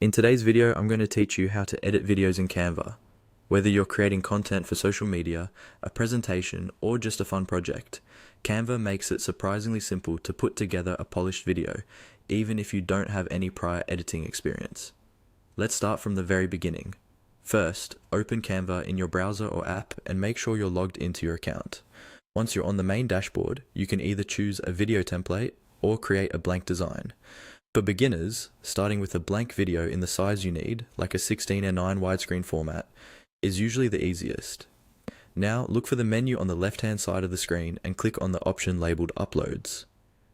In today's video, I'm going to teach you how to edit videos in Canva. Whether you're creating content for social media, a presentation, or just a fun project, Canva makes it surprisingly simple to put together a polished video, even if you don't have any prior editing experience. Let's start from the very beginning. First, open Canva in your browser or app and make sure you're logged into your account. Once you're on the main dashboard, you can either choose a video template or create a blank design. For beginners, starting with a blank video in the size you need, like a 16:9 widescreen format, is usually the easiest. Now look for the menu on the left-hand side of the screen and click on the option labeled Uploads.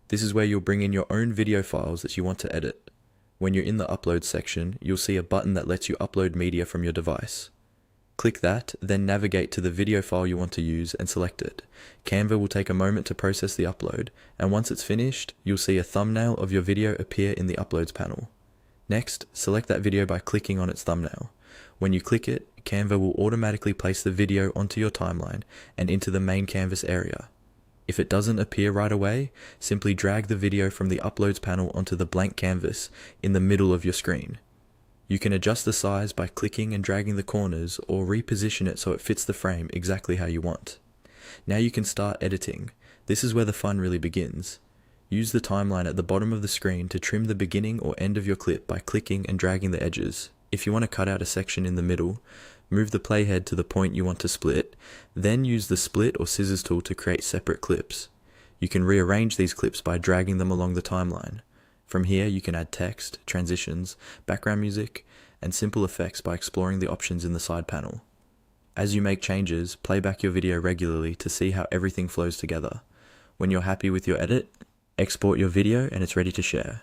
This is where you'll bring in your own video files that you want to edit. When you're in the Uploads section, you'll see a button that lets you upload media from your device. Click that, then navigate to the video file you want to use and select it. Canva will take a moment to process the upload, and once it's finished, you'll see a thumbnail of your video appear in the Uploads panel. Next, select that video by clicking on its thumbnail. When you click it, Canva will automatically place the video onto your timeline and into the main canvas area. If it doesn't appear right away, simply drag the video from the Uploads panel onto the blank canvas in the middle of your screen. You can adjust the size by clicking and dragging the corners or reposition it so it fits the frame exactly how you want. Now you can start editing. This is where the fun really begins. Use the timeline at the bottom of the screen to trim the beginning or end of your clip by clicking and dragging the edges. If you want to cut out a section in the middle, move the playhead to the point you want to split, then use the split or scissors tool to create separate clips. You can rearrange these clips by dragging them along the timeline. From here, you can add text, transitions, background music, and simple effects by exploring the options in the side panel. As you make changes, play back your video regularly to see how everything flows together. When you're happy with your edit, export your video and it's ready to share.